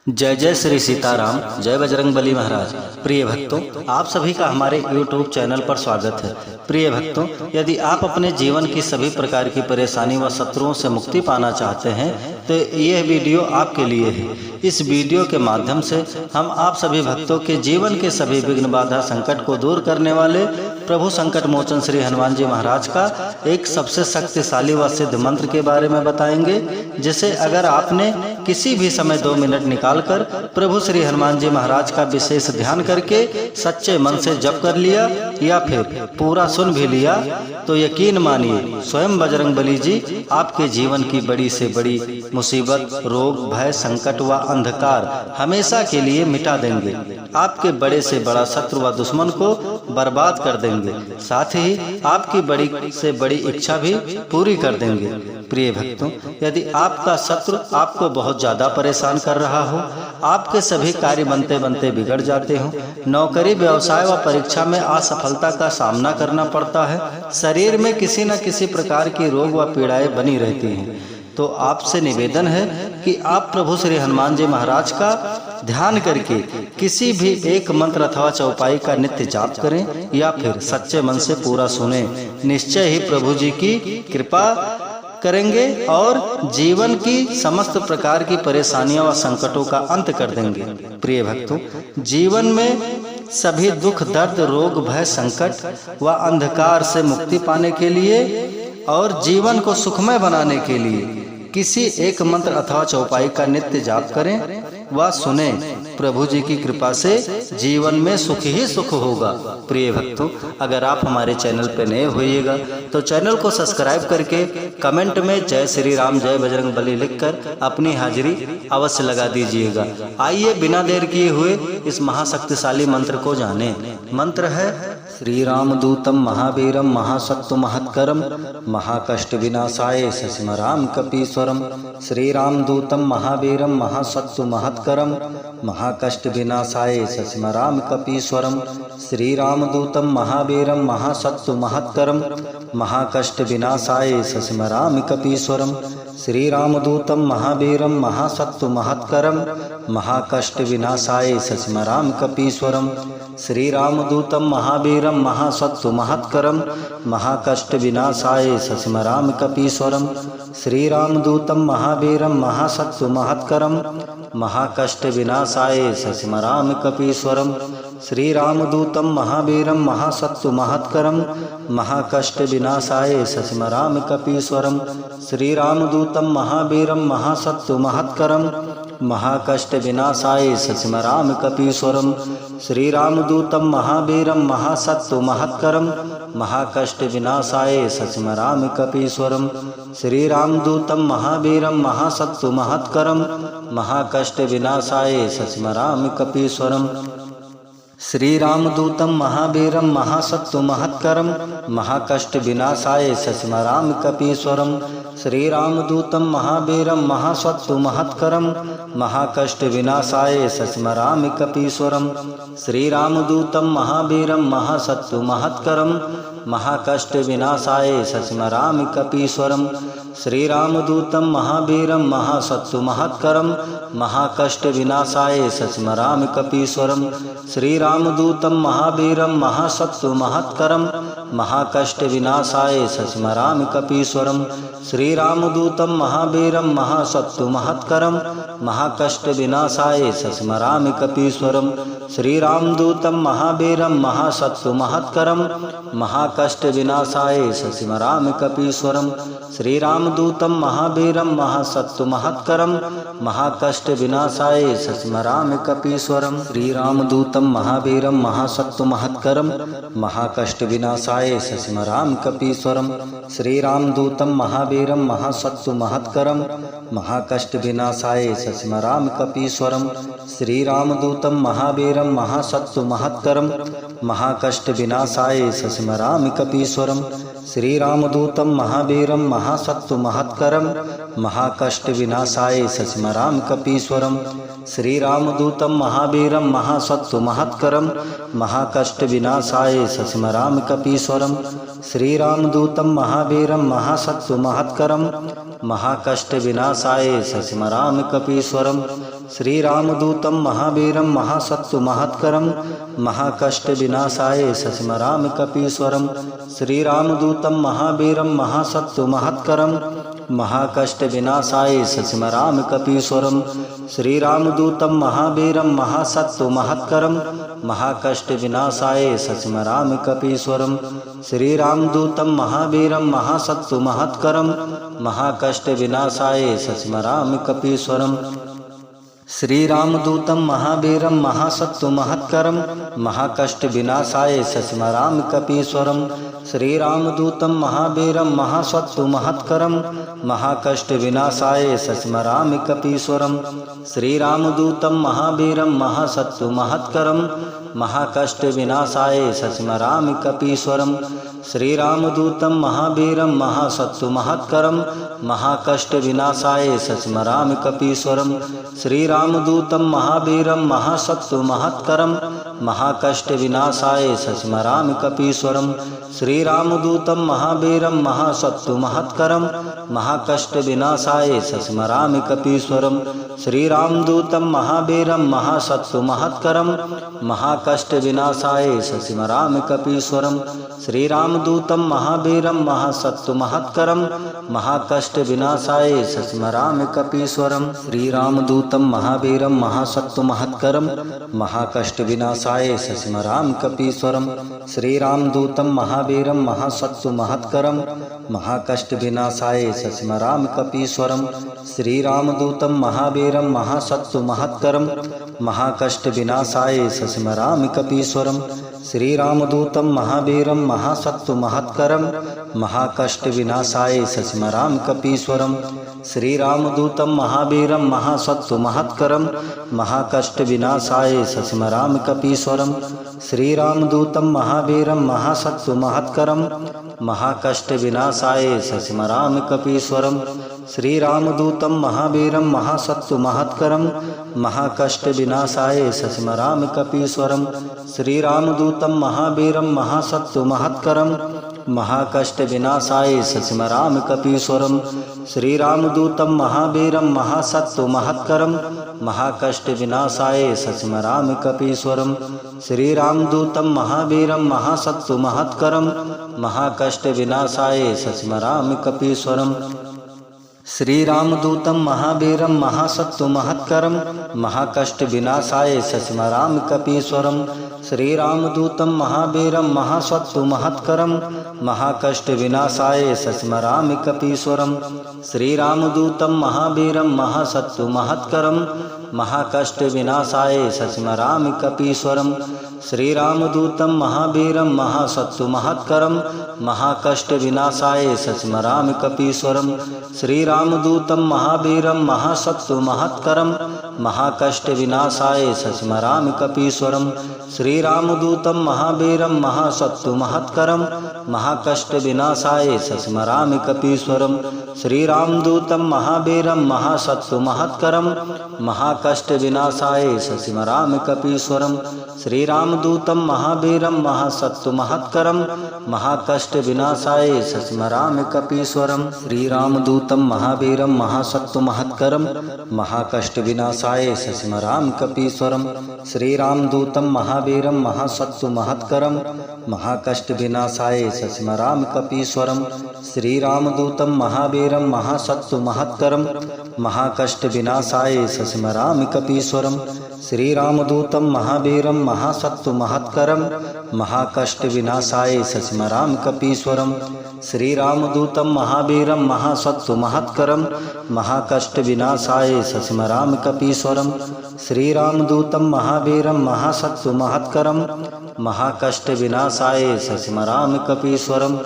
जय जय श्री सीताराम, जय बजरंग बली महाराज। प्रिय भक्तों, आप सभी का हमारे YouTube चैनल पर स्वागत है। प्रिय भक्तों, यदि आप अपने जीवन की सभी प्रकार की परेशानी व शत्रुओं से मुक्ति पाना चाहते हैं तो यह वीडियो आपके लिए है। इस वीडियो के माध्यम से हम आप सभी भक्तों के जीवन के सभी विघ्न बाधा संकट को दूर करने वाले प्रभु संकट मोचन श्री हनुमान जी महाराज का एक सबसे शक्तिशाली व सिद्ध मंत्र के बारे में बताएंगे, जिसे अगर आपने किसी भी समय 2 मिनट निकालकर प्रभु श्री हनुमान जी महाराज का विशेष ध्यान करके सच्चे मन से जप कर लिया या फिर पूरा सुन भी लिया तो यकीन मानिए स्वयं बजरंग बली जी आपके जीवन की बड़ी से बड़ी मुसीबत, रोग, भय, संकट व अंधकार हमेशा के लिए मिटा देंगे। आपके बड़े से बड़ा शत्रु व दुश्मन को बर्बाद कर देंगे, साथ ही आपकी बड़ी से बड़ी इच्छा भी पूरी कर देंगे। प्रिय भक्तों, यदि आपका शत्रु आपको बहुत ज्यादा परेशान कर रहा हो, आपके सभी कार्य बनते बनते बिगड़ जाते हो, नौकरी, व्यवसाय व परीक्षा में असफलता का सामना करना पड़ता है, शरीर में किसी न किसी प्रकार की रोग व पीड़ाएं बनी रहती हैं, तो आपसे निवेदन है कि आप प्रभु श्री हनुमान जी महाराज का ध्यान करके किसी भी एक मंत्र अथवा चौपाई का नित्य जाप करें या फिर सच्चे मन से पूरा सुने। निश्चय ही प्रभु जी की कृपा करेंगे और जीवन की समस्त प्रकार की परेशानियों व संकटों का अंत कर देंगे। प्रिय भक्तों, जीवन में सभी दुख, दर्द, रोग, भय, संकट व अंधकार से मुक्ति पाने के लिए और जीवन को सुखमय बनाने के लिए किसी एक मंत्र अथवा चौपाई का नित्य जाप करें व सुने। प्रभु जी की कृपा से जीवन में सुख ही सुख होगा। प्रिय भक्तों, अगर आप हमारे चैनल पर नए होइएगा तो चैनल को सब्सक्राइब करके कमेंट में जय श्री राम, जय बजरंग बली लिखकर अपनी हाजिरी अवश्य लगा दीजिएगा। आइए बिना देर किए हुए इस महाशक्तिशाली मंत्र को जानें। मंत्र है श्री राम दूतम महावीरम महासत्व महत्करम महाकष्ट विनाशाय शशिमराम कपीश्वरम। श्री राम दूतम महावीरम महासत्व महत्करम महाकष्ट विनाशाय शशिमराम कपीश्वरम। श्री राम दूतम महावीरम महासत्व महत्करम महाकष्ट विनाशाय शशिमराम कपीश्वरम। श्री राम दूतम महावीरम महासत्व महत्करम महाकष्ट विनाशाय शशिमराम कपीश्वरम। श्री राम दूतम महावीरम महासत्व महत्करम महाकष्ट विनाशाय शशिमराम कपीश्वरम। श्री राम दूतम महावीरम महासत्व महत्करम महाकष्ट विनाशाय शशिमराम कपीश्वरम। श्री राम दूतम महावीरम महासत्व महत्करम महाकष्ट विनाशाय शशिमराम कपीश्वरम। श्री राम दूतम महावीरम महासत्व महत्करम महाकष्ट विनाशाय शशिमराम कपीश्वरम। श्री राम दूतम महावीरम महासत्व महत्करम महाकष्ट विनाशाय शशिमराम कपीश्वरम। श्री राम दूतम महावीरम महासत्व महत्करम महाकष्ट विनाशाय शशिमराम कपीश्वरम। श्री राम दूतम महावीरम महासत्व महत्करम महाकष्ट विनाशाय शशिमराम कपीश्वरम। श्री राम दूतम महावीरम महासत्व महत्करम महाकष्ट विनाशाय शशिमराम कपीश्वरम। श्री राम दूतम महावीरम महासत्व महत्करम महाकष्ट विनाशाय शशिमराम कपीश्वरम। श्री राम दूतम महावीरम महासत्व महत्करम महाकष्ट विनाशाय शशिमराम कपीश्वरम। श्री राम दूतम महावीरम महासत्व महत्करम महाकष्ट विनाशाय शशिमराम कपीश्वरम। श्री राम दूतम महावीरम महासत्व महत्करम महाकष्ट विनाशाय शशिमराम कपीश्वरम। श्री राम दूतम महावीरम महासत्व महत्करम महाकष्ट विनाशाय शशिमराम कपीश्वरम। श्री राम दूतम महावीरम महासत्व महत्करम महाकष्ट विनाशाय शशिमराम कपीश्वरम। श्री राम दूतम महावीरम महासत्व महत्करम महाकष्ट विनाशाय शशिमराम कपीश्वरम। श्री राम दूतम महावीरम महासत्व महत्करम महाकष्ट विनाशाय शशिमराम कपीश्वरम। श्री राम दूतम महावीरम महासत्व महत्करम महाकष्ट विनाशाय शशिमराम कपीश्वरम। श्री राम दूतम महावीरम महासत्व महत्करम महाकष्ट विनाशाय शशिमराम कपीश्वरम। श्री राम दूतम महावीरम महासत्व महत्करम महाकष्ट विनाशाय शशिमराम कपीश्वरम। श्री राम दूतम महावीरम महासत्व महत्करम महाकष्ट विनाशाय शशिमराम कपीश्वरम। श्रीरामदूतं महावीरं महासत्तु महत्करं महाकष्ट विनाशाय शशिमरामि कपीश्वरं। श्रीरामदूतं महावीरं महासत्तु महत्करं महाकष्ट विनाशाय शशिमरामि कपीश्वरं। श्रीरामदूतं महावीरं महासत्तु महत्करं महाकष्ट विनाशाय शशिमरामि कपीश्वरं। श्रीरामदूतं महावीरं महासत्तु महत्करं महाकष्ट विनाशाय शशिमरामि कपीश्वरं। श्रीरामदूतं महावीरं महासत्तु महत्करं महाकष्ट विनाशाय शशिमरामि कपीश्वरं। श्रीरामदूतं महावीरं महासत्तु महत्करं महाकष्ट विनाशाय शशिमरामि कपीश्वरं। श्रीरामदूतं महावीरं महासत्तु महत्करं महाकष्ट विनाशाय शशिमरामि कपीश्वरं। श्रीरामदूतं महावीरं महासत्तु महत्करं महाकष्ट विनाशाय शशिमरामि कपीश्वरं। श्रीरामदूतं महावीरं महासत्तु महत्करं महाकष्ट विनाशाय शशिमरामि कपीश्वरं। श्रीरामदूतं महावीरं महासत्तु महत्करं महाकष्ट विनाशाय शशिमरामि कपीश्वरं। श्रीरामदूतं महावीरं महासत्तु महत्करं महाकष्ट विनाशाय शशिमरामि कपीश्वरं। श्रीरामदूतं महावीरं महासत्तु महत्करं महाकष्ट विनाशाय शशिमरामि कपीश्वरं। श्रीरामदूतं महावीरं महासत्तु महत्करं महाकष्ट विनाशाय शशिमरामि कपीश्वरं। श्रीरामदूतं महावीरं महासत्तु महत्करं महाकष्ट विनाशाय शशिमरामि कपीश्वरं। श्रीरामदूतं महावीरं महासत्तु महत्करं महाकष्ट विनाशाय शशिमरामि कपीश्वरं। श्रीरामदूतं महावीरं महासत्तु महत्करं महाकष्ट विनाशाय शशिमरामि कपीश्वरं। श्रीरामदूतं महावीरं महासत्तु महत्करं महाकष्ट विनाशाय शशिमरामि कपीश्वरं। श्रीरामदूतं महावीरं महासत्तु महत्करं महाकष्ट विनाशाय शशिमरामि कपीश्वरं। श्रीरामदूतं महावीरं महासत्तु महत्करं महाकष्ट विनाशाय शशिमरामि कपीश्वरं। श्रीरामदूतं महावीरं महासत्तु महत्करं महाकष्ट विनाशाय शशिमरामि कपीश्वरं। श्रीरामदूतं महावीरं महासत्तु महत्करं महाकष्ट विनाशाय शशिमरामि कपीश्वरं। श्रीरामदूतं महावीरं महासत्तु महत्करं महाकष्ट विनाशाय शशिमरामि कपीश्वरं। श्रीरामदूतं महावीरं महासत्तु महत्करं महाकष्ट विनाशाय शशिमरामि कपीश्वरं। श्रीरामदूतं महावीरं महासत्तु महत्करं महाकष्ट विनाशाय शशिमरामि कपीश्वरं। श्रीरामदूतं महावीरं महासत्तु महत्करं महाकष्ट विनाशाय शशिमरामि कपीश्वरं। श्रीरामदूतं महावीरं महासत्तु महत्करं महाकष्ट विनाशाय शशिमरामि कपीश्वरं। श्रीरामदूतं महावीरं महासत्तु महत्करं महाकष्ट विनाशाय शशिमरामि कपीश्वरं। श्रीरामदूतं महावीरं महासत्तु महत्करं महाकष्ट विनाशाय शशिमरामि कपीश्वरं। श्रीरामदूतं महावीरं महासत्तु महत्करं महाकष्ट विनाशाय शशिमरामि कपीश्वरं। श्रीरामदूतं महावीरं महासत्तु महत्करं महाकष्ट विनाशाय शशिमरामि कपीश्वरं। श्रीरामदूतं महावीरं महासत्तु महत्करं महाकष्ट विनाशाय शशिमरामि कपीश्वरं। श्रीरामदूतं महावीरं महासत्तु महत्करं महाकष्ट विनाशाय शशिमरामि कपीश्वरं। श्रीरामदूतं महावीरं महासत्तु महत्करं महाकष्ट विनाशाय शशिमरामि कपीश्वरं। श्रीरामदूतं महावीरं महासत्तु महत्करं महाकष्ट विनाशाय शशिमरामि कपीश्वरं। श्रीरामदूतं महावीरं महासत्तु महत्करं महाकष्ट विनाशाय शशिमरामि कपीश्वरं। श्रीरामदूतं महावीरं महासत्तु महत्करं महाकष्ट विनाशाय शशिमरामि कपीश्वरं।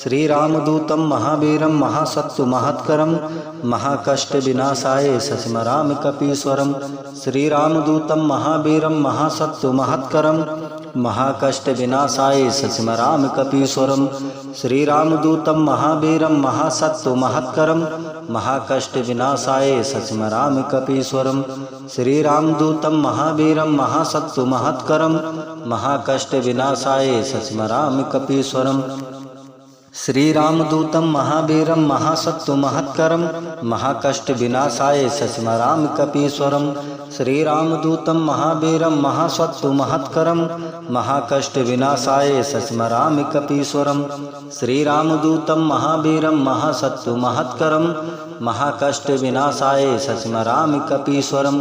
श्रीरामदूतं महावीरं महासत्तु महत्करं महाकष्ट विनाशाय शशिमरामि कपीश्वरं। श्रीरामदूतं महावीरं महासत्तु महत्करं महाकष्ट विनाशाय शशिमरामि कपीश्वरं। श्रीरामदूतं महावीरं महासत्तु महत्करं महाकष्ट विनाशाय शशिमरामि कपीश्वरं। श्रीरामदूतं महावीरं महासत्तु महत्करं महाकष्ट विनाशाय शशिमरामि कपीश्वरं। श्रीरामदूतं महावीरं महासत्तु महत्करं महाकष्ट विनाशाय सस्मरामि कपीश्वरं। श्रीरामदूतं महावीरं महासत्तु महत्करं महाकष्ट विनाशाय सस्मरामि कपीश्वरं। श्रीरामदूतं महावीरं महासत्तु महत्करं महाकष्ट विनाशाय सस्मरामि कपीश्वरं।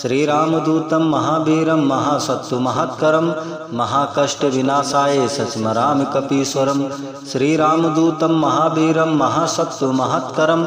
श्रीरामदूतं महावीरं महासत्तु महत्करं महाकष्ट विनाशाय सस्मरामि कपीश्वरं। श्रीरामदूतं महावीरं महासत्तु महत्करं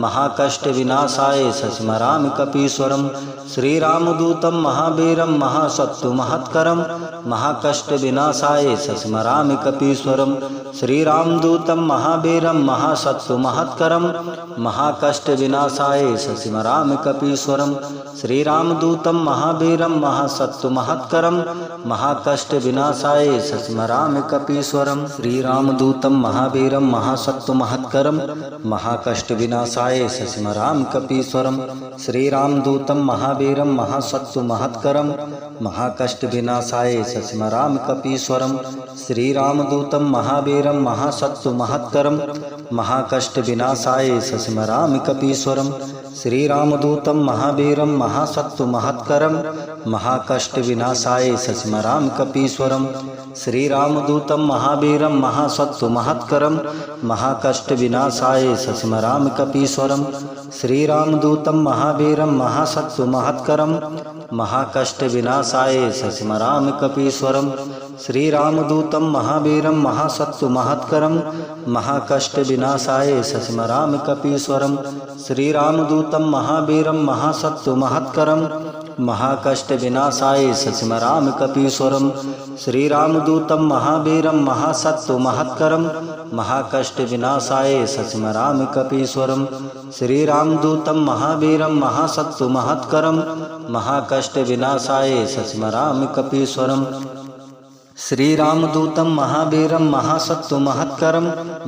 महाकष्ट विनाशाय सस्मरामि कपीश्वरं। श्रीरामदूतं महावीरं महासत्तु महत्करं महाकष्ट विनाशाय सस्मरामि कपीश्वरं। श्रीरामदूतं महावीरं महासत्तु महत्करं महाकष्ट विनाशाय सस्मरामि कपीश्वरं। श्रीरामदूतं महावीरं महासत्तु महत्करं महाकष्ट विनाशाय सस्मरामि कपीश्वरं। श्रीरामदूतं महावीरं महासत्तु महत्करं महाकष्ट विनाशाय सस्मरामि कपीश्वरं। श्रीरामदूतं महावीरं महासत्तु महत्करं महाकष्ट विनाशाय सस्मरामि कपीश्वरं। श्रीरामदूतं महावीरं महासत्तु महत्करं महाकष्ट विनाशाय सस्मरामि कपीश्वरं। श्रीरामदूतं महावीरं महासत्तु महत्करं महाकष्ट विनाशाय सस्मरामि कपीश्वरं। श्रीरामदूतं महावीरं महासत्तु महत्करं महाकष्ट विनाशाय सस्मरामि कपीश्वरं। श्रीरामदूतं महावीरं महासत्तु महत्करं महाकष्ट विनाशाय सस्मरामि कपीश्वरं। श्रीरामदूतं महावीरं महासत्तु महत्करं महाकष्ट विनाशाय सस्मरामि कपीश्वरं। श्रीरामदूतं महावीरं महासत्तु महत्करं महाकष्ट विनाशाय सस्मरामि कपीश्वरं। श्रीरामदूतं महावीरं महासत्तु महत्करं महाकष्ट विनाशाय सस्मरामि कपीश्वरं। श्रीरामदूतं महावीरं महासत्तु महत्करं महाकष्ट विनाशाय सस्मरामि कपीश्वरं। श्रीरामदूतं महावीरं महासत्तु महत्करं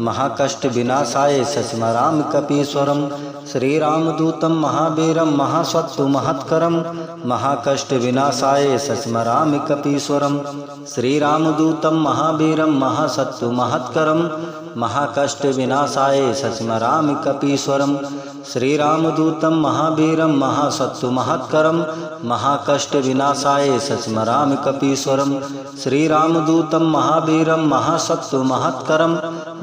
महाकष्ट विनाशाय सस्मरामि कपीश्वरं। श्रीरामदूतं महावीरं महासत्तु महत्करं महाकष्ट विनाशाय सस्मरामि कपीश्वरं। श्रीरामदूतं महावीरं महासत्तु महत्करं महाकष्ट विनाशाय सस्मरामि कपीश्वरं। श्रीरामदूतं महावीरं महासत्तु महत्करं महाकष्ट विनाशाय सस्मरामि कपीश्वरं। श्रीरामदूतं महावीरं महासत्तु महत्करं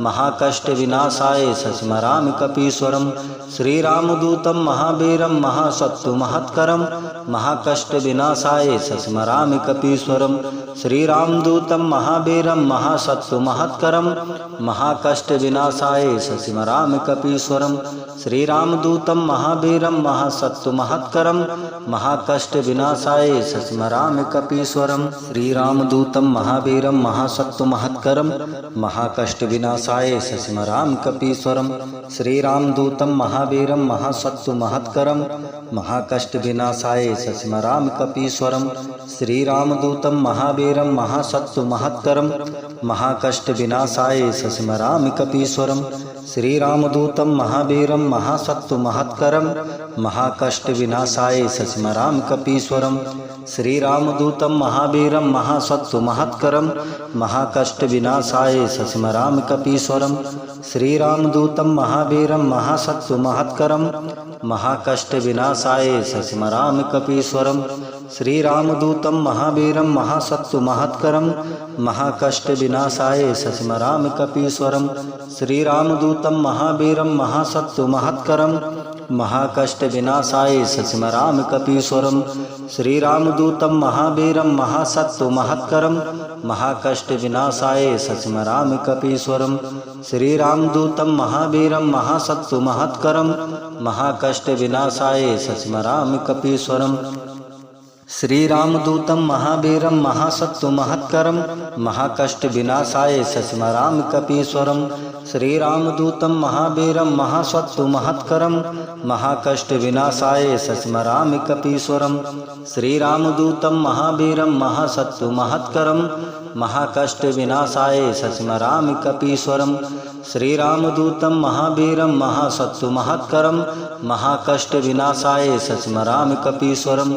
महाकष्ट विनाशाय सस्मरामि कपीश्वरं। श्रीरामदूतं महावीरं महासत्तु महत्करं महाकष्ट विनाशाय सस्मरामि कपीश्वरं। श्रीरामदूतं महावीरं महासत्तु महत्करं महाकष्ट विनाशाय सस्मरामि कपीश्वरं। श्रीरामदूतं महावीरं महासत्तु महत्करं महाकष्ट विनाशाय सस्मरामि कपीश्वरं। श्रीरामदूतं महावीरं महासत्तु महत्करं महाकष्ट विनाशाय सस्मरामि कपीश्वरं। श्रीरामदूतं महावीरं महासत्तु महत्करं महाकष्ट विनाशाय सस्मरामि कपीश्वरं। श्रीरामदूतं महावीरं महासत्तु महत्करं महाकष्ट विनाशाय सस्मरामि कपीश्वरं। श्रीरामदूतं महावीरं महासत्तु महत्करं महाकष्ट विनाशाय सस्मरामि कपीश्वरं। श्रीरामदूतं महावीरं महासत्तु महत्करं महाकष्ट विनाशाय सस्मरामि कपीश्वरं। श्रीरामदूतं महावीरं महासत्तु महत्करं महाकष्ट विनाशाय सस्मरामि कपीश्वरं। श्रीरामदूतं महावीरं महासत्तु महत्करं महाकष्ट विनाशाय सस्मरामि कपीश्वरं। श्रीरामदूतं महावीरं महासत्तु महत्करं महाकष्ट विनाशाय सस्मरामि कपीश्वरं। श्रीरामदूतं महावीरं महासत्तु महत्करं महाकष्ट विनाशाय सस्मरामि कपीश्वरं। श्रीरामदूतं महावीरं महासत्तु महत्करं महाकष्ट विनाशाय सस्मरामि कपीश्वरं। श्रीरामदूतं महावीरं महासत्तु महत्करं महाकष्ट विनाशाय सस्मरामि कपीश्वरं। श्रीरामदूतं महावीरं महासत्तु महत्करं महाकष्ट विनाशाय सस्मरामि कपीश्वरं। श्रीरामदूतं महावीरं महासत्तु महत्करं महाकष्ट विनाशाय सस्मरामि कपीश्वरं। श्रीरामदूतं महावीरं महासत्तु महत्करं महाकष्ट विनाशाय सस्मरामि कपीश्वरं।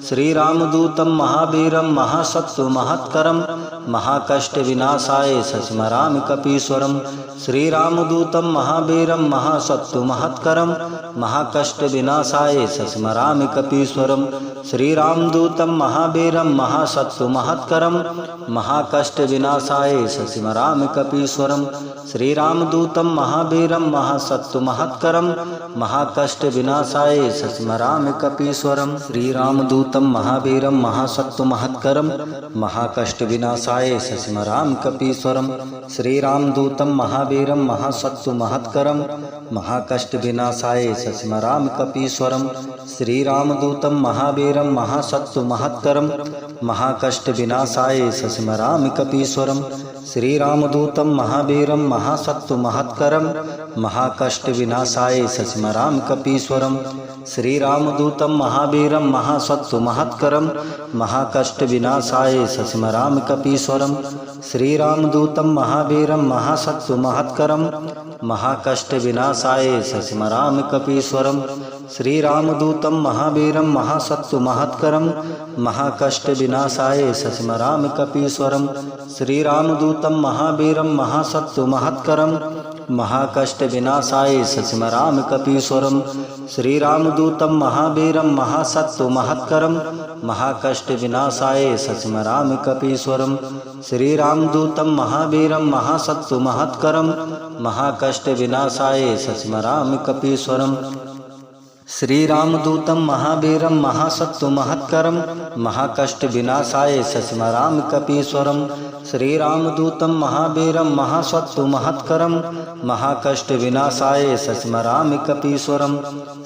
श्रीरामदूतं महावीरं महासत्तु महत्करं महाकष्ट विनाशाय सस्मरामि कपीश्वरम। श्रीरामदूतं महावीरं महासत्तु महत्करं महाकष्ट विनाशाय सस्मरामि कपीश्वरम। श्रीरामदूतं महावीरं महासत्तु महत्करं महाकष्ट विनाशाय सस्मरामि कपीश्वरम। श्रीरामदूतं महावीरं महासत्तु महत्करं महाकष्ट विनाशाय सस्मरामि कपीश्वरम। श्रीरामदूतं महावीरं महासत्तु महत्करं महाकष्ट विनाशाय सस्मरामि कपीश्वरम। श्रीरामदूतं महावीरं महासत्तु महत्करं महाकष्ट विनाशाय सस्मरामि कपीश्वरम। श्रीरामदूतं महावीरं महासत्तु महत्करं महाकष्ट विनाशाय सस्मरामि कपीश्वरम। श्रीरामदूतं महावीरं महासत्तु महत्करं महाकष्ट विनाशाय सस्मरामि कपीश्वरम। श्रीरामदूतं महावीरं महासत्तु महत्करं महाकष्ट विनाशाय सस्मरामि कपीश्वरम। श्रीरामदूतं महावीरं महासत्तु महत्करं महाकष्ट विनाशाय सस्मरामि कपीश्वरम। श्रीरामदूतं महावीरं महासत्तु महत्करं महाकष्ट विनाशाय सस्मरामि कपीश्वरम। श्रीरामदूतं महावीरं महासत्तु महत्करं महाकष्ट विनाशाय सस्मरामि कपीश्वरम। श्रीरामदूतं महावीरं महासत्तु महत्करं महाकष्ट विनाशाय सस्मरामि कपीश्वरम। श्रीरामदूतं महावीरं महासत्तु महत्करं महाकष्ट विनाशाय सस्मरामि कपीश्वरम। श्रीरामदूतं महावीरं महासत्तु महत्करं महाकष्ट विनाशाय सस्मरामि कपीश्वरम। श्रीरामदूतं महावीरं महासत्तु महत्करं महाकष्ट विनाशाय सस्मरामि कपीश्वरम।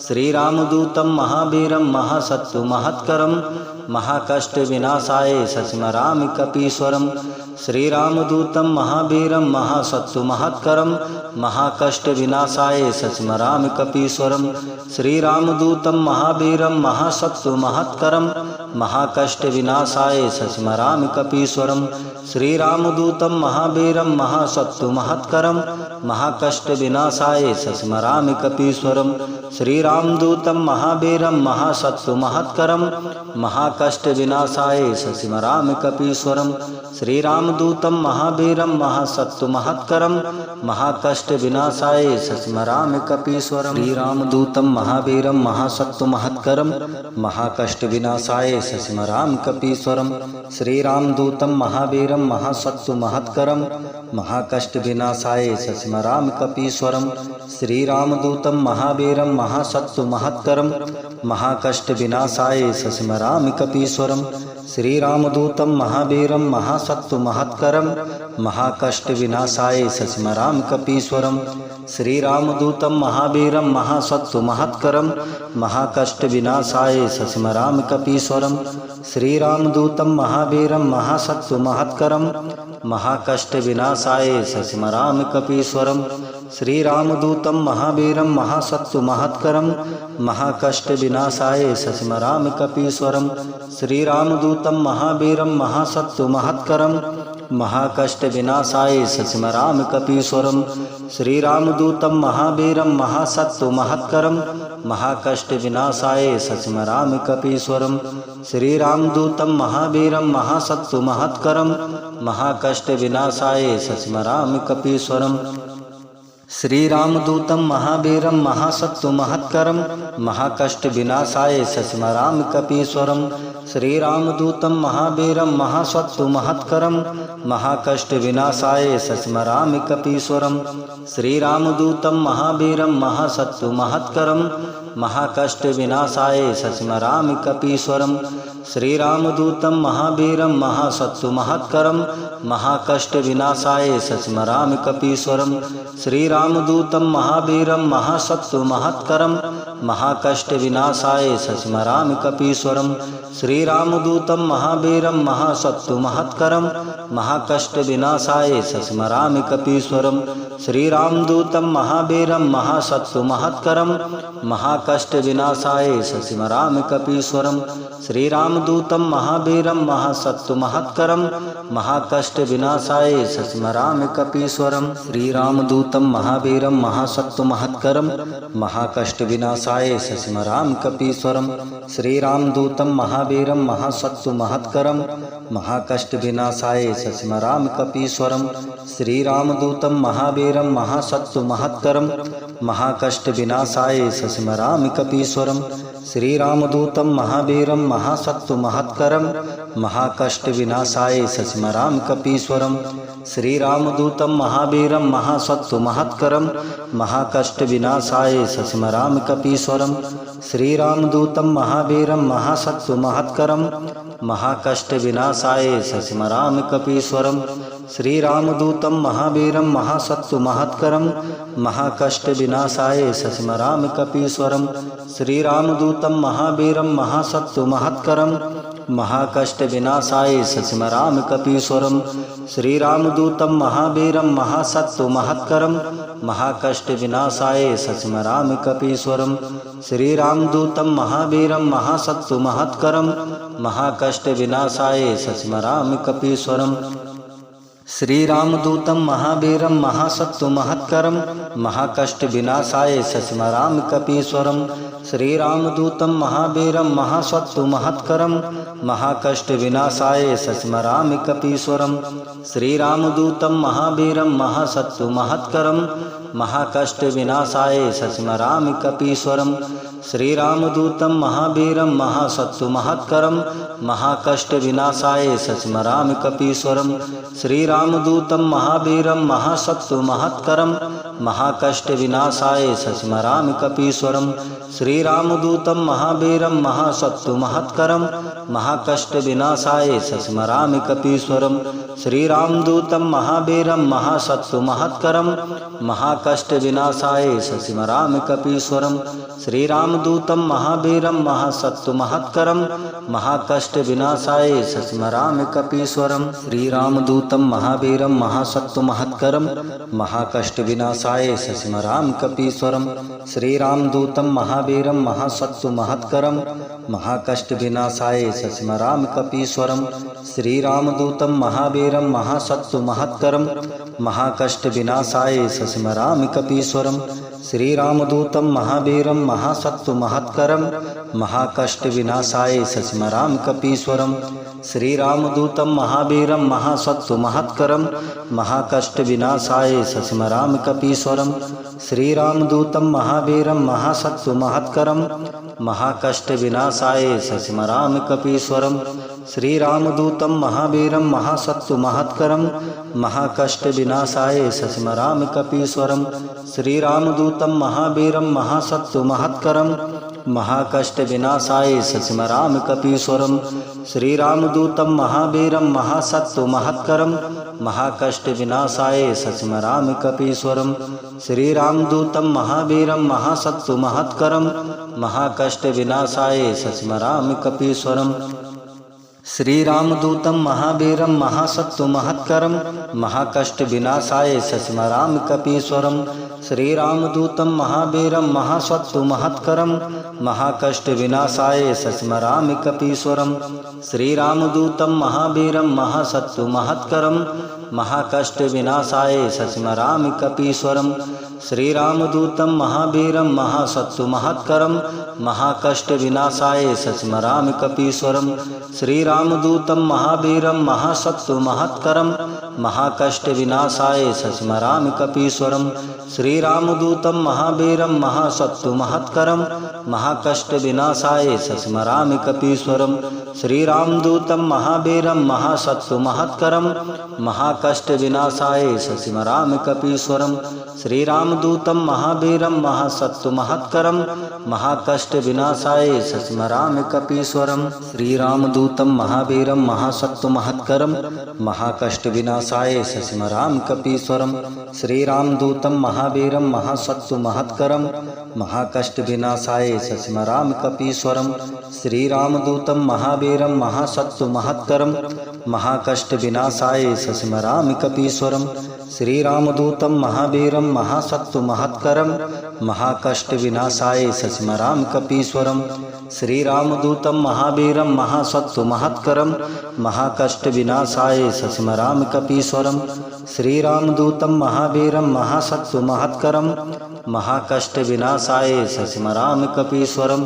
श्रीरामदूतं महावीरं महासत्तु महत्करं महाकष्ट विनाशाय सस्मरामि कपीश्वरम। श्रीरामदूतं महावीरं महासत्तु महत्करं महाकष्ट विनाशाय सस्मरामि कपीश्वरम। श्रीरामदूतं महावीरं महासत्तु महत्करं महाकष्ट विनाशाय सस्मरामि कपीश्वरम। श्रीरामदूतं महावीरं महासत्तु महत्करं महाकष्ट विनाशाय सस्मरामि कपीश्वरम। श्रीरामदूतं महावीरं महासत्तु महत्करं महाकष्ट विनाशाय सस्मरामि कपीश्वरम। श्रीरामदूतं महावीरं महासत्तु महत्करं महाकष्ट विनाशाय सस्मरामि कपीश्वरम। श्रीरामदूतं महावीरं महासत्तु महत्करं महाकष्ट विनाशाय सस्मरामि कपीश्वरम। श्रीरामदूतं महावीरं महासत्तु महत्करं महाकष्ट विनाशाय सस्मरामि कपीश्वरम। श्रीरामदूतं महावीरं महासत्तु महत्करं महाकष्ट विनाशाय सस्मरामि कपीश्वरम। श्रीरामदूतं महावीरं महासत्तु महत्करं महाकष्ट विनाशाय सस्मरामि कपीश्वरम। श्रीरामदूतं महावीरं महासत्तु महत्करं महाकष्ट विनाशाय सस्मरामि कपीश्वरम। श्रीरामदूतं महावीरं महासत्तु महत्करं महाकष्ट विनाशाय सस्मरामि कपीश्वरम। श्रीरामदूतं महावीरं महासत्तु महत्करं महाकष्ट विनाशाय सस्मरामि कपीश्वरम। श्रीरामदूतं महावीरं महासत्तु महत्करं महाकष्ट विनाशाय सस्मरामि कपीश्वरम। श्रीरामदूतं महावीरं महासत्तु महत्करं महाकष्ट विनाशाय सस्मरामि कपीश्वरम। श्रीरामदूतं महावीरं महासत्तु महत्करं महाकष्ट विनाशाय सस्मरामि कपीश्वरम। श्रीरामदूतं महावीरं महासत्तु महत्करं महाकष्ट विनाशाय सस्मरामि कपीश्वरम। श्रीरामदूतं महावीरं महासत्तु महत्करं महाकष्ट विनाशाय सस्मरामि कपीश्वरम। श्रीरामदूतं महावीरं महासत्तु महत्करं महाकष्ट विनाशाय सस्मरामि कपीश्वरम। श्रीरामदूतं महावीरं महासत्तु महत्करं महाकष्ट विनाशाय सस्मरामि कपीश्वरम। श्रीरामदूतं महावीरं महासत्तु महत्करं महाकष्ट विनाशाय सस्मरामि कपीश्वरम। श्रीरामदूतं महावीरं महासत्तु महत्करं महाकष्ट विनाशाय सस्मरामि कपीश्वरम। श्रीरामदूतं महावीरं महासत्तु महत्करं महाकष्ट महाकष्ट विनाशाय सस्मरामि कपीश्वरम्। श्रीरामदूतं महावीरं महासत्तु महत्करं महाकष्ट विनाशाय सस्मरामि कपीश्वरम्। श्रीरामदूतं महावीरं महासत्तु महत्करं महाकष्ट विनाशाय सस्मरामि कपीश्वरम्। श्रीरामदूतं महावीरं महासत्तु महत्करं महाकष्ट विनाशाय सस्मरामि कपीश्वरम्। श्रीरामदूतं महावीरं महासत्तु महत्करं महाकष्ट विनाशाय सस्मरामि कपीश्वरम्। श्रीरामदूतं महावीरं महासत्तु महत्करं महाकष्ट विनाशाय सस्मरामि कपीश्वरम्। श्रीरामदूतं महावीरं महासत्तु महत्करं महाकष्ट विनाशाय सस्मरामि कपीश्वरम्। श्रीरामदूतं महावीरं महासत्तु महत्करं महाकष्ट विनाशाय सस्मरामि कपीश्वरम्। श्रीरामदूतं महावीरं महासत्तु महत्करं महाकष्ट विनाशाय सस्मरामि कपीश्वरम्। श्रीरामदूतं महावीरं महासत्तु महत्करं महाकष्ट विनाशाय सस्मरामि कपीश्वरम्। श्रीरामदूतं महावीरं महासत्तु महत्करं महाकष्ट विनाशाय सस्मरामि कपीश्वरम्। श्रीरामदूतं महावीरं महासत्तु महत्करं महाकष्ट विनाशाय सस्मरामि कपीश्वरम्। श्रीरामदूतं महावीरं महासत्तु महत्करं महाकष्ट विनाशाय सस्मरामि कपीश्वरम्। श्रीरामदूतं महावीरं महासत्तु महत्करं महाकष्ट विनाशाय सस्मरामि कपीश्वरम्। श्रीरामदूतं महावीरं महासत्तु महत्करं महाकष्ट विनाशाय सस्मरामि कपीश्वरम्। श्रीरामदूतं महावीरं महासत्तु महत्करं महाकष्ट विनाशाय सस्मरामि कपीश्वरम्। श्रीरामदूतं महावीरं महासत्तु महत्करं महाकष्ट विनाशाय सस्मरामि कपीश्वरम्। श्रीरामदूतं महावीरं महासत्तु महत्करं महाकष्ट विनाशाय सस्मरामि कपीश्वरम्। श्रीरामदूतं महावीरं महासत्तु महत्करं महाकष्ट विनाशाय सस्मरामि कपीश्वरम्। श्रीरामदूतं महावीरं महासत्तु महत्करं महाकष्ट विनाशाय सस्मरामि कपीश्वरम्। श्रीरामदूतं महावीरं महासत्तु महत्करं महाकष्ट विनाशाय सस्मरामि कपीश्वरम्। श्रीरामदूतं महावीरं महासत्तु महत्करं महाकष्ट विनाशाय सस्मरामि कपीश्वरम्। श्रीरामदूतं महावीरं महासत्तु महत्करं महाकष्ट विनाशाय सस्मरामि कपीश्वरम्। श्रीरामदूतं महावीरं महासत्तु महत्करं महाकष्ट विनाशाय सस्मरामि कपीश्वरम्। श्रीरामदूतं महावीरं महासत्तु महत्करं महाकष्ट विनाशाय सस्मरामि कपीश्वरम्। श्रीरामदूतं महावीरं महासत्तु महत्करं महाकष्ट विनाशाय सस्मरामि कपीश्वरम्। श्रीरामदूतं महावीरं महासत्तु महत्करं महाकष्ट विनाशाय सस्मरामि कपीश्वरम्। श्रीरामदूतं महावीरं महासत्तु महत्करं महाकष्ट विनाशाय सस्मरामि कपीश्वरम्। श्रीरामदूतं महावीरं महासत्तु महत्करं महाकष्ट विनाशाय सस्मरामि कपीश्वरम्। श्रीरामदूतं महावीरं महासत्तु महत्करं महाकष्ट विनाशाय सस्मरामि कपीश्वरम्। श्रीरामदूतं महावीरं महासत्तु महत्करं महाकष्ट विनाशाय सस्मरामि कपीश्वरम्। श्रीरामदूतं महावीरं महासत्तु महत्करं महाकष्ट विनाशाय सस्मरामि कपीश्वरम्। श्रीरामदूतं महावीरं महासत्तु महत्करं महाकष्ट विनाशाय सस्मरामि कपीश्वरम्। श्रीरामदूतं महावीरं महासत्तु महत्करं महाकष्ट विनाशाय सस्मरामि कपीश्वरम्। श्रीरामदूतं महावीरं महासत्तु महत्करं महाकष्ट विनाशाय सस्मरामि कपीश्वरम्। श्रीरामदूतं महावीरं महासत्तु महत्करं महाकष्ट विनाशाय सस्मरामि कपीश्वरम्। श्रीरामदूतं महावीरं महासत्तु महत्करं महाकष्ट विनाशाय सस्मरामि कपीश्वरम्। श्रीरामदूतं महावीरं महासत्तु महत्करं महाकष्ट विनाशाय सस्मरामि कपीश्वरम्। श्रीरामदूतं महावीरं महासत्तु महत्करं महाकष्ट विनाशाय सस्मरामि कपीश्वरम्। श्रीरामदूतं महावीरं महासत्तु महत्करं महाकष्ट विनाशाय सस्मरामि कपीश्वरम्। श्रीरामदूतं महावीरं महासत्तु महत्करं महाकष्ट विनाशाय सस्मरामि स्मरामि कपीश्वरम्। श्रीरामदूतं महावीरं महासत्तु महत्करं महाकष्टविनाशाय स्मरामि कपीश्वरम्। श्रीरामदूतं महावीरं महासत्तु महत्करं महाकष्टविनाशाय स्मरामि कपीश्वरम्। श्रीरामदूतं महावीरं महासत्तु महत्करं महाकष्टविनाशाय स्मरामि कपीश्वरम्।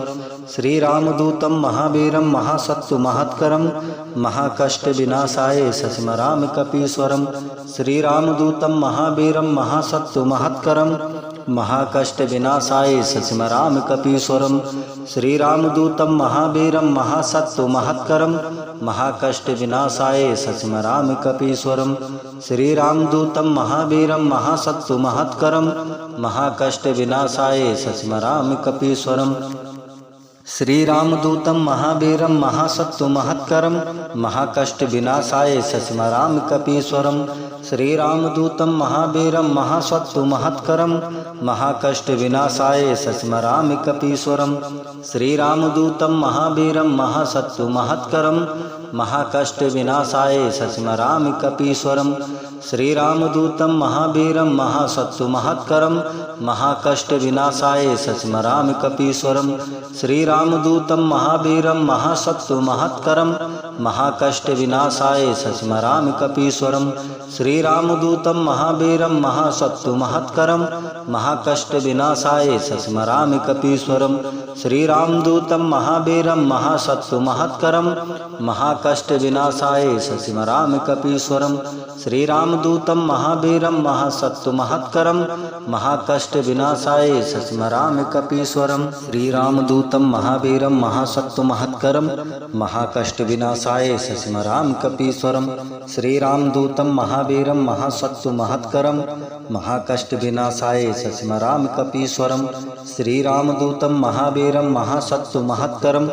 श्रीरामदूतं महावीरं महासत्तु महत्करं महाकष्टविनाशाय स्मरामि कपीश्वरम्। श्रीरामदूतं महावीरं महासत्तु महत्करं महाकष्टविनाशाय स्मरामि कपीश्वरम्। श्रीरामदूतं महावीरं महासत्तु महत्करं महाकष्टविनाशाय स्मरामि कपीश्वरम्। श्रीरामदूतं महावीरं महासत्तु महत्करं महाकष्टविनाशाय स्मरामि कपीश्वरम्। श्रीरामदूतं महावीरं महासत्तु महत्करं महाकष्टविनाशाय स्मरामि कपीश्वरम्। श्रीरामदूतं महावीरं महासत्तु महत्करं महाकष्टविनाशाय स्मरामि कपीश्वरम्। श्रीरामदूतं महावीरं महासत्तु महत्करं महाकष्टविनाशाय स्मरामि कपीश्वरम्। श्रीरामदूतं महावीरं महासत्तु महत्करं महाकष्टविनाशाय स्मरामि कपीश्वरम्। श्रीरामदूतं महावीरं महासत्तु महत्करं महाकष्टविनाशाय स्मरामि कपीश्वरम्। श्रीरामदूतं महावीरं महासत्तु महत्करं महाकष्टविनाशाय स्मरामि कपीश्वरम्। श्रीरामदूतं महावीरं महासत्तु महत्करं महाकष्टविनाशाय स्मरामि कपीश्वरम्। श्रीरामदूतं महावीरं महासत्तु महत्करं महाकष्टविनाशाय स्मरामि कपीश्वरम्। श्रीरामदूतं महावीरं महासत्तु महत्करं महाकष्टविनाशाय स्मरामि कपीश्वरम्। श्रीरामदूतं महावीरं महासत्तु महत्करं महाकष्टविनाशाय स्मरामि कपीश्वरम्। श्रीरामदूतं महावीरं महासत्तु महत्करं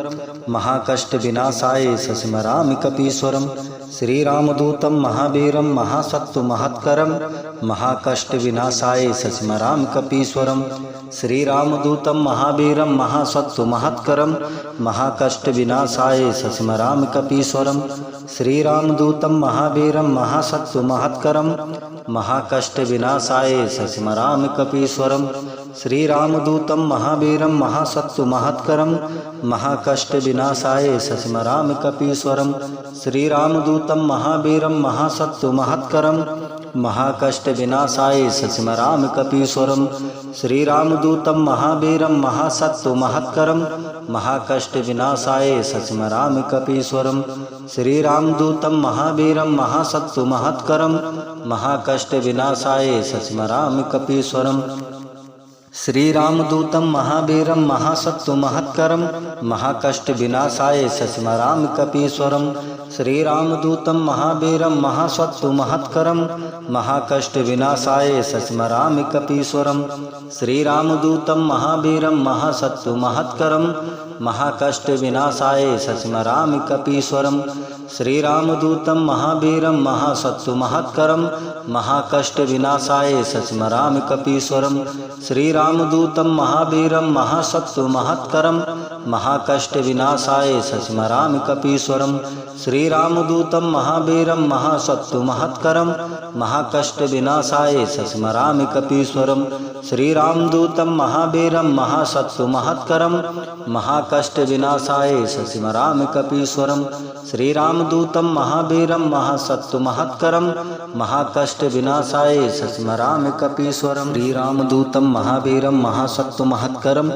महाकष्टविनाशाय स्मरामि कपीश्वरम्। श्रीरामदूतं महावीरं महासत्तु महत्करं महाकष्टविनाशाय स्मरामि कपीश्वरम्। श्रीरामदूतं महावीरं महासत्तु महत्करं महाकष्टविनाशाय स्मरामि कपीश्वरम्। श्रीरामदूतं महावीरं महासत्तु महत्करं महाकष्टविनाशाय स्मरामि कपीश्वरम्। श्रीरामदूतं महावीरं महासत्तु महत्करं महाकष्टविनाशाय स्मरामि कपीश्वरम्। श्रीरामदूतं महावीरं महासत्तु महत्करं महाकष्टविनाशाय स्मरामि कपीश्वरम्। श्रीरामदूतं महावीरं महासत्तु महत्करं महाकष्टविनाशाय स्मरामि कपीश्वरम्। श्रीरामदूतं महावीरं महासत्तु महत्करं महाकष्टविनाशाय स्मरामि कपीश्वरम्। श्रीरामदूतं महावीरं महासत्तु महत्करं महाकष्टविनाशाय स्मरामि कपीश्वरम्। श्रीरामदूतं महावीरं महासत्तु महत्करं महाकष्टविनाशाय स्मरामि कपीश्वरम्। श्रीरामदूतं महावीरं महासत्तु महत्करं महाकष्टविनाशाय स्मरामि कपीश्वरम्। श्रीरामदूतं महावीरं महासत्तु महत्करं महाकष्टविनाशाय स्मरामि कपीश्वरम्। श्रीरामदूतं महावीरं महासत्तु महत्करं महाकष्टविनाशाय स्मरामि कपीश्वरम्। श्रीरामदूतं महावीरं महासत्तु महत्करं महाकष्टविनाशाय स्मरामि कपीश्वरम्। श्रीरामदूतं महावीरं महासत्तु महत्करं महाकष्टविनाशाय स्मरामि कपीश्वरम्। श्रीरामदूतं महावीरं महासत्तु महत्करं महाकष्टविनाशाय स्मरामि कपीश्वरम्। श्रीरामदूतं महावीरं महासत्तु महत्करं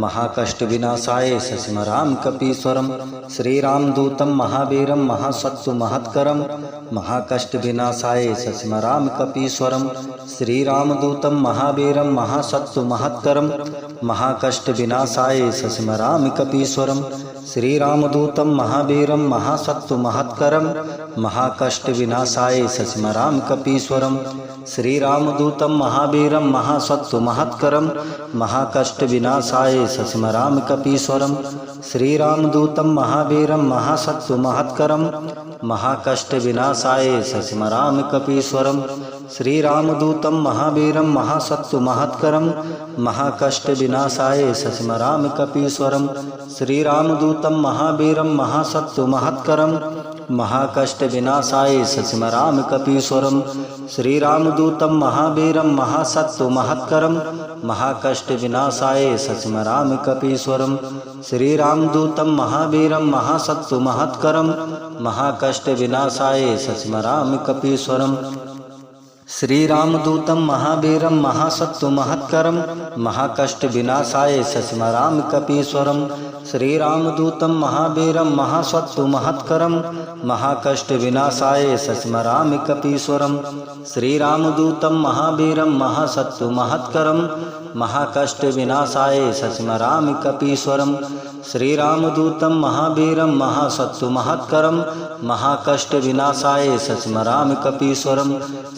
महाकष्टविनाशाय स्मरामि कपीश्वरम्। श्रीरामदूतं महावीरं महासत्तु महत्करं महाकष्टविनाशाय स्मरामि कपीश्वरम्। श्रीरामदूतं महावीरं महासत्तु महत्करं महाकष्टविनाशाय स्मरामि कपीश्वरम्। श्रीरामदूतं महावीरं महासत्तु महत्करं महाकष्टविनाशाय स्मरामि कपीश्वरम्। श्रीरामदूतं महावीरं महासत्तु महत्करं महाकष्टविनाशाय स्मरामि कपीश्वरम्। श्रीरामदूतं महावीरं महासत्तु महत्करं महाकष्टविनाशाय स्मरामि कपीश्वरम्। श्रीरामदूतं महावीरं महासत्तु महत्करं महाकष्टविनाशाय स्मरामि कपीश्वरम्। श्रीरामदूतं महावीरं महासत्तु महत्करं महाकष्ट विनाशाय सस्मरामि कपीश्वरम्। श्रीरामदूतं महावीरं महासत्तु महत्करं महाकष्ट विनाशाय सस्मरामि कपीश्वरम्। श्रीरामदूतं महावीरं महासत्तु महत्करं महाकष्ट विनाशाय सस्मरामि कपीश्वरम्। श्रीरामदूतं महावीरं महासत्तु महत्करं महाकष्ट विनाशाय सस्मरामि कपीश्वरम्। श्रीरामदूतं महावीरं महासत्तु महत्करं महाकष्ट विनाशाय सस्मरामि कपीश्वरम्। श्रीरामदूतं महावीरं महासत्तु महत्करं महाकष्ट विनाशाय सस्मरामि कपीश्वरम्। श्रीरामदूतं महावीरं महासत्तु महत्करं महाकष्ट विनाशाय सस्मरामि कपीश्वरम्।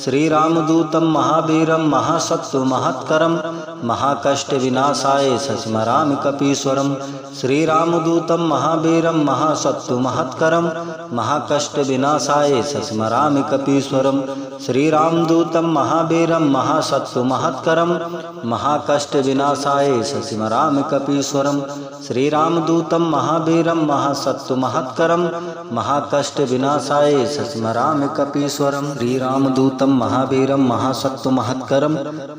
श्रीरामदूतं महावीरं महासत्तु महत्करं महाकष्ट विनाशाय सस्मरामि कपीश्वरम्। श्रीरामदूतं महावीरं महासत्तु महत्करं महाकष्ट विनाशाय सस्मरामि कपीश्वरम्। श्रीरामदूतं महावीरं महासत्तु महत्करं महाकष्ट विनाशाय सस्मरामि कपीश्वरम्। श्रीरामदूतं महावीरं महासत्तु महत्करं महाकष्ट विनाशाय सस्मरामि कपीश्वरम्। श्रीरामदूतं महावीरं महासत्तु महत्करं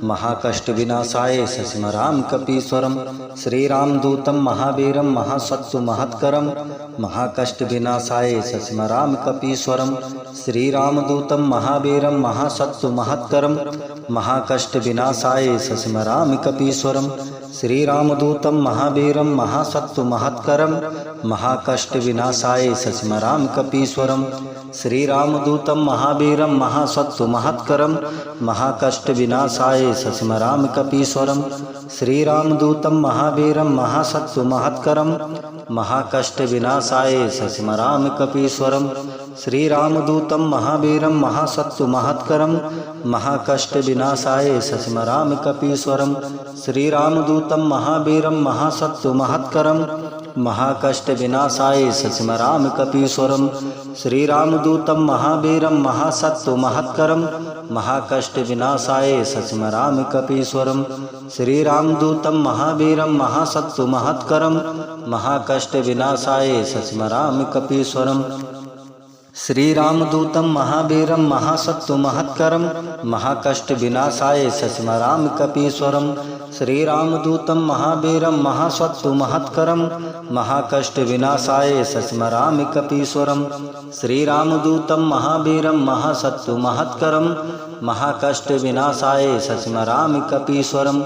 महाकष्ट विनाशाय सस्मरामि कपीश्वरम्। श्रीरामदूतं महावीरं महासत्तु महत्करं महाकष्ट विनाशाय सस्मरामि कपीश्वरम्। श्रीरामदूतं महावीरं महासत्तु महत्करं महाकष्ट विनाशाय सस्मरामि कपीश्वरम्। श्रीरामदूतं महावीरं महासत्तु महत्करं महाकष्ट विनाशाय सस्मरामि कपीश्वरम्। श्रीरामदूतं महावीरं महासत्तु महत्करं महाकष्ट विनाशाय सस्मरामि कपीश्वरम्। श्रीरामदूतं महावीरं महासत्तु महत्करं महाकष्ट विनाशाय सस्मरामि कपीश्वरम्। श्रीरामदूतं महावीरं महासत्तु महत्करं महाकष्ट विनाशाय सस्मरामि कपीश्वरम्। श्रीरामदूतं महावीरं महासत्तु महत्करं महाकष्ट विनाशाय सस्मरामि कपीश्वरम्। श्रीरामदूतं महावीरं महासत्तु महत्करं महाकष्ट विनाशाय सस्मरामि कपीश्वरम्। श्रीरामदूतं महावीरं महासत्तु महत्करं महाकष्ट विनाशाय सस्मरामि कपीश्वरम्। श्रीरामदूतं महावीरं महासत्तु महत्करं महाकष्ट विनाशाय सस्मरामि कपीश्वरम्। श्रीरामदूतं महावीरं महासत्तु महत्करं महाकष्ट विनाशाय सस्मरामि कपीश्वरम्। श्रीरामदूतं महावीरं महासत्तु महत्करं महाकष्ट विनाशाय सस्मरामि कपीश्वरम्। श्रीरामदूतं महावीरं महासत्तु महत्करं महाकष्ट विनाशाय सस्मरामि कपीश्वरम्।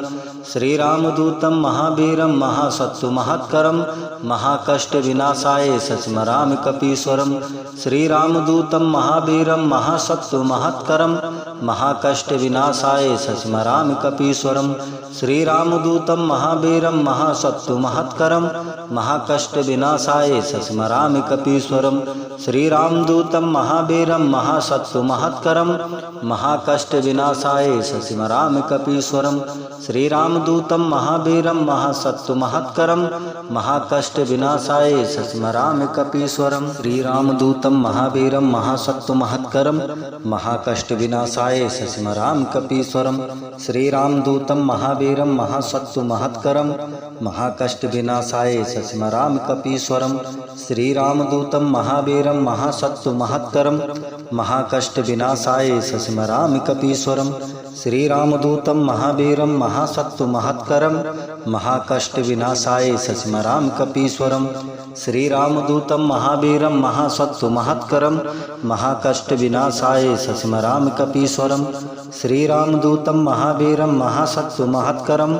श्रीरामदूतं महावीरं महासत्तु महत्करं महाकष्ट विनाशाय सस्मरामि कपीश्वरम्। श्रीरामदूतं महावीरं महासत्तु महत्करं महाकष्ट विनाशाय सस्मरामि कपीश्वरम्। श्रीरामदूतं महावीरं महासत्तु महत्करं महाकष्ट विनाशाय सस्मरामि कपीश्वरम्। श्रीरामदूतं महावीरं महासत्तु महत्करं महाकष्ट विनाशाय सस्मरामि कपीश्वरम्। श्रीरामदूतं महावीरं महासत्तु महत्करं महाकष्ट विनाशाय सस्मरामि कपीश्वरम्। श्रीरामदूतं महावीरं महासत्तु महत्करं महाकष्ट विनाशाय सस्मरामि कपीश्वरम्। श्रीरामदूतं महावीरं महासत्तु महत्करं महाकष्ट विनाशाय सस्मरामि कपीश्वरम्। श्रीरामदूतं महावीरं महासत्तु महत्करं महाकष्ट विनाशाय सस्मरामि कपीश्वरम्। श्रीरामदूतं महावीरं महासत्तु महत्करं महाकष्ट विनाशाय सस्मरामि कपीश्वरम्। श्रीरामदूतं महावीरं महासत्तु महत्करं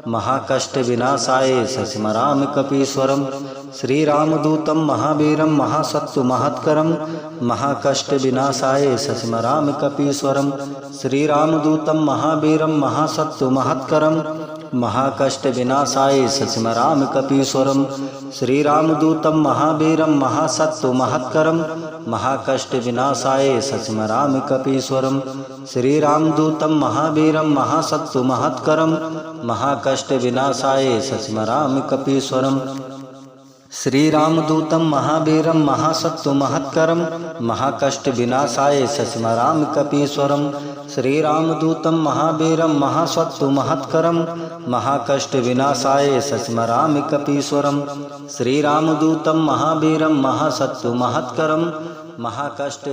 महाकष्ट विनाशाय सस्मरामि कपीश्वरम्। श्रीरामदूतं महावीरं महासत्तु महत्करं महाकष्ट विनाशाय सस्मरामि कपीश्वरम्। श्रीरामदूतं महावीरं महासत्तु महत्करं महाकष्ट विनाशाय सस्मरामि कपीश्वरम्। श्रीरामदूतं महावीरं महासत्तु महत्करं महाकष्ट विनाशाय सस्मरामि कपीश्वरम्। श्रीरामदूतं महावीरं महासत्तु महत्करं महाकष्ट विनाशाय सस्मरामि कपीश्वरम्। श्रीरामदूतं महावीरं महासत्तु महत्करं महाकष्ट विनाशाय सस्मरामि कपीश्वरम्। श्रीरामदूतं महावीरं महासत्तु महत्करं महाकष्ट विनाशाय सस्मरामि कपीश्वरम्। श्रीरामदूतं महावीरं महासत्तु महत्करं महाकष्ट